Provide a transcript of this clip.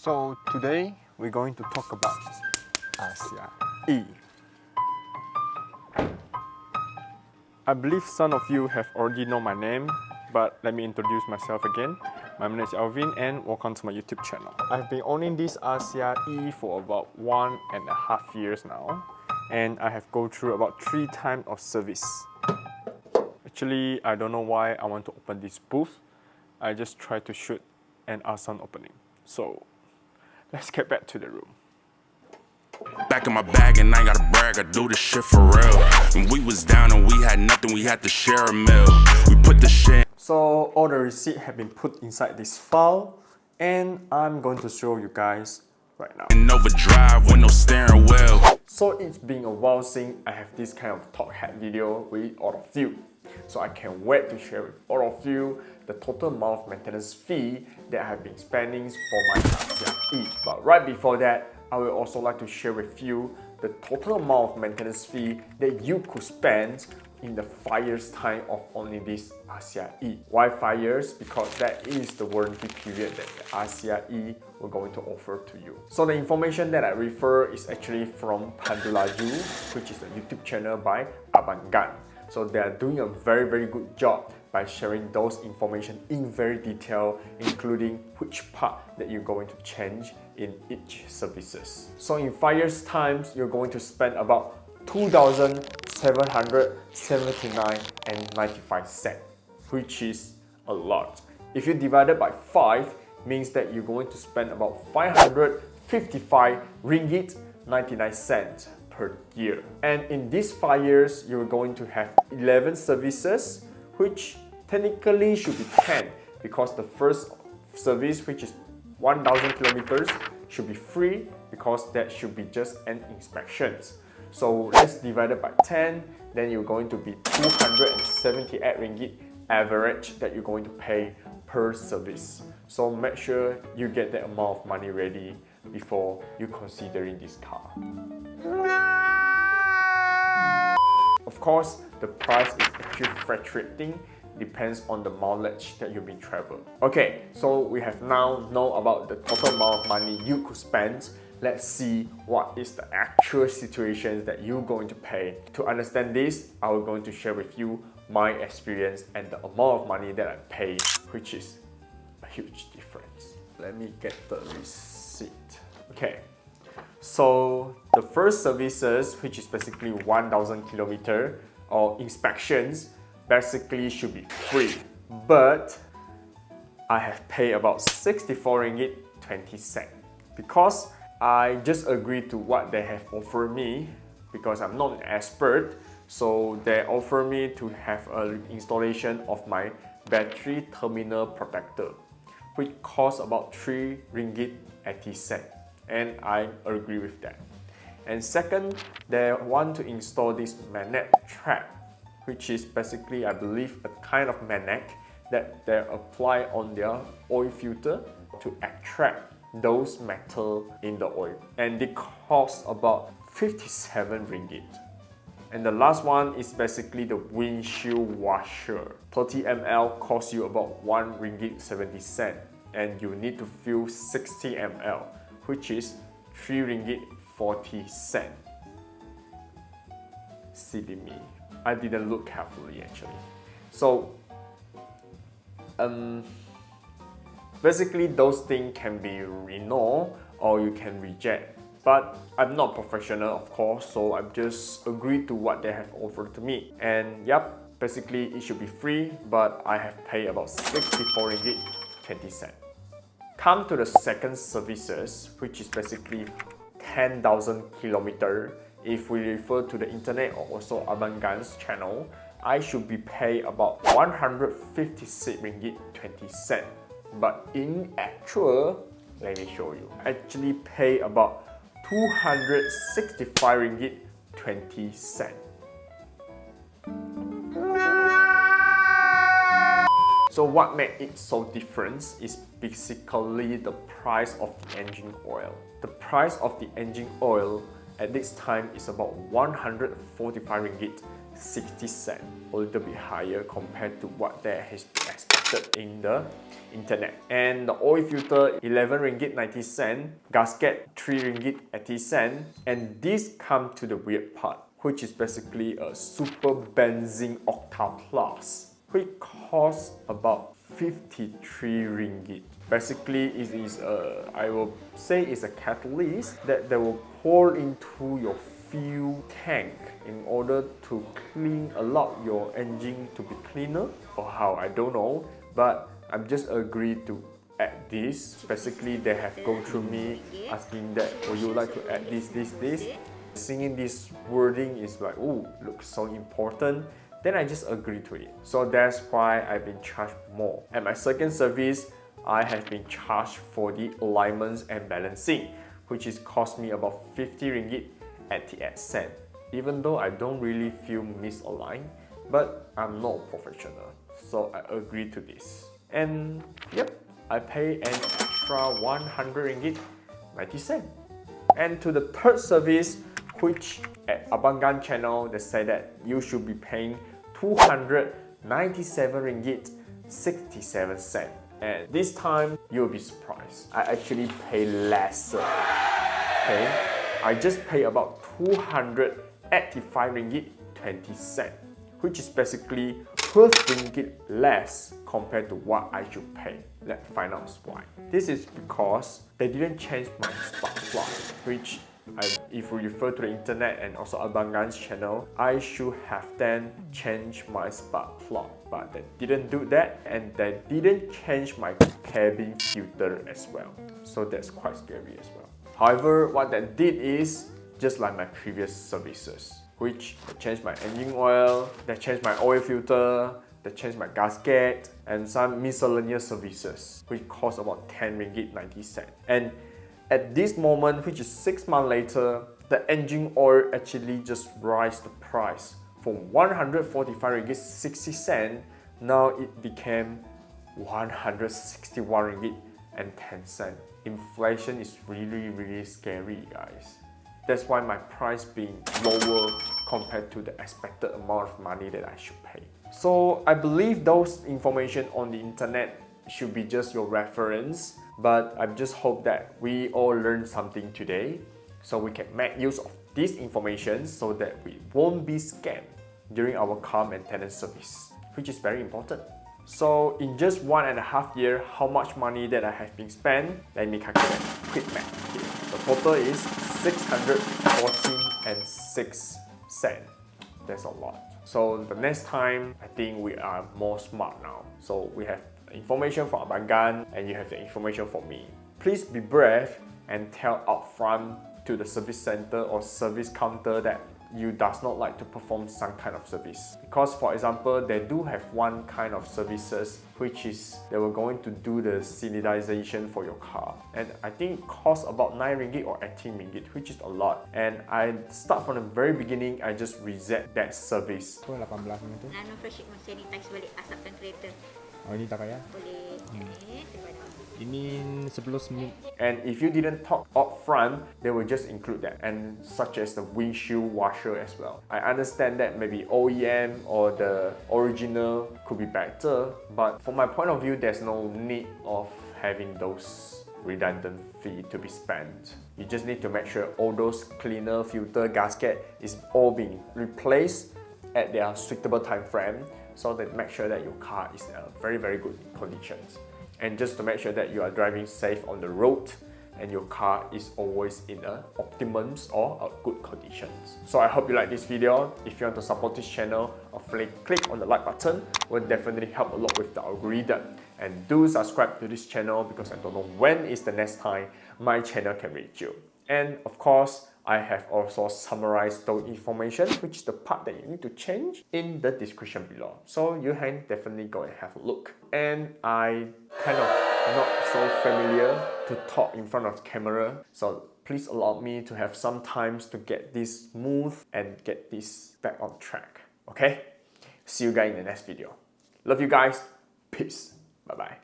So today we're going to talk about Axia E. I believe some of you have already known my name, but let me introduce myself again. My name is Alvin and welcome to my YouTube channel. I've been owning this Axia E for about 1.5 years now, and I have gone through about 3 times of service. Actually, I don't know why I want to open this booth. I just tried to shoot an awesome opening. So let's get back to the room. Back in my bag and I ain't gotta brag, I do this shit for real. When we was down and we had nothing, we had to share a meal. We put the shit. So all the receipts have been put inside this file, and I'm going to show you guys right now. In overdrive with no steering wheel. So it's been a while since I have this kind of talk head video with all of you. So I can't wait to share with all of you the total amount of maintenance fee that I have been spending for my Axia E. But right before that, I would also like to share with you the total amount of maintenance fee that you could spend in the 5 years time of only this Axia E. Why 5 years? Because that is the warranty period that the Axia E will going to offer to you. So the information that I refer is actually from Perodua, which is a YouTube channel by unwanted. So they are doing a very good job by sharing those information in very detail, including which part that you're going to change in each services. So in 5 years time, you're going to spend about $2,779.95, which is a lot. If you divide it by 5, means that you're going to spend about 555 ringgit 99 cents per year. And in these 5 years, you're going to have 11 services, which technically should be 10, because the first service, which is 1,000 kilometers, should be free because that should be just an inspection. So let's divide it by 10, then you're going to be 278 ringgit average that you're going to pay per service. So make sure you get that amount of money ready before you considering this car. Of course, the price is actually fluctuating, depends on the mileage that you've been traveling. Okay, so we have now know about the total amount of money you could spend. Let's see what is the actual situations that you're going to pay. To understand this, I will going to share with you my experience and the amount of money that I pay, which is a huge difference. Let me get the receipt. Okay, so the first services, which is basically 1,000 kilometer or inspections, basically should be free, but I have paid about 64 ringgit 20 cents because I just agreed to what they have offered me because I'm not an expert. So they offer me to have an installation of my battery terminal protector, which costs about 3 ringgit 80 cents, and I agree with that. And second, they want to install this magnet trap, which is basically, I believe, a kind of magnet that they apply on their oil filter to attract those metal in the oil, and they cost about 57 ringgit. And the last one is basically the windshield washer. 30 ml costs you about 1 ringgit 70 cents, and you need to fill 60 ml, which is 3 ringgit 40 cents. Silly me, I didn't look carefully actually. So basically those things can be renewed or you can reject, but I'm not professional, of course, so I'm just agreed to what they have offered to me. And yep, basically it should be free, but I have paid about 64 ringgit 20 cents. Come to the second services, which is basically 10,000 kilometers. If we refer to the internet or also unwanted's channel, I should be paid about 156 ringgit 20 cents. But in actual, let me show you, I actually pay about 265 ringgit 20 cents. So what makes it so different is basically the price of the engine oil. The price of the engine oil at this time is about 145 ringgit 60 cents, a little bit higher compared to what they has been expected. listed in the internet. And the oil filter 11 ringgit 90 cent, gasket 3 ringgit 80 cent, and this come to the weird part, which is basically a super benzene octa plus, which costs about 53 ringgit. Basically, it is I will say it's a catalyst that they will pour into your fuel tank in order to allow your engine to be cleaner, or how, I don't know, but I'm just agreed to add this. Basically, they have gone through me asking that, would you like to add this. Seeing this wording is like, oh, looks so important. Then I just agree to it. So that's why I've been charged more. At my second service, I have been charged for the alignments and balancing, which is cost me about 50 ringgit 88 cent. Even though I don't really feel misaligned, but I'm not a professional, so I agree to this. And yep, I pay an extra 100 ringgit 90 cent. And to the third service, which at Abangan channel, they say that you should be paying 297 ringgit 67 cent. And this time, you'll be surprised. I actually pay lesser. Okay? I just pay about 285 ringgit 20 cent, which is basically 12 ringgit less compared to what I should pay. Let's find out why. This is because they didn't change my spark plug, which if we refer to the internet and also Abangan's channel, I should have then changed my spark plug, but they didn't do that, and they didn't change my cabin filter as well. So that's quite scary as well. However, what they did is just like my previous services, which they changed my engine oil, they changed my oil filter, they changed my gasket, and some miscellaneous services, which cost about 10 ringgit 90 cent. And at this moment, which is 6 months later, the engine oil actually just raised the price from 145 ringgit 60 cent. Now it became 161 ringgit and 10 cent. Inflation is really scary, guys. That's why my price being lower compared to the expected amount of money that I should pay. So I believe those information on the internet should be just your reference, but I just hope that we all learn something today, so we can make use of this information so that we won't be scammed during our car maintenance service, which is very important. So in just 1.5 years, how much money that I have been spent? Let me calculate. Quick math here. The total is 614.6 cents. That's a lot. So the next time, I think we are more smart now. So we have information from Abangan and you have the information from me. Please be brave and tell upfront to the service center or service counter that you does not like to perform some kind of service. Because for example, they do have one kind of services which is they were going to do the sanitization for your car. And I think it costs about 9 ringgit or 18 ringgit, which is a lot. And I start from the very beginning, I just reset that service. Apa 18 itu? Nano fresh sanitize balik asapkan kereta. Oh, ini tak payah? Boleh. Ini 11 minit. And if you didn't talk up front, they will just include that, and such as the windshield washer as well. I understand that maybe OEM or the original could be better, but from my point of view, there's no need of having those redundant fee to be spent. You just need to make sure all those cleaner, filter, gasket is all being replaced at their suitable time frame, so that make sure that your car is in a very good conditions. And just to make sure that you are driving safe on the road and your car is always in a optimum or a good conditions. So I hope you like this video. If you want to support this channel, click on the like button. Will definitely help a lot with the algorithm. And do subscribe to this channel because I don't know when is the next time my channel can reach you. And of course, I have also summarized those information, which is the part that you need to change, in the description below. So you can definitely go and have a look. And I kind of not so familiar to talk in front of camera, so please allow me to have some times to get this smooth and get this back on track. Okay? See you guys in the next video. Love you guys. Peace. Bye bye.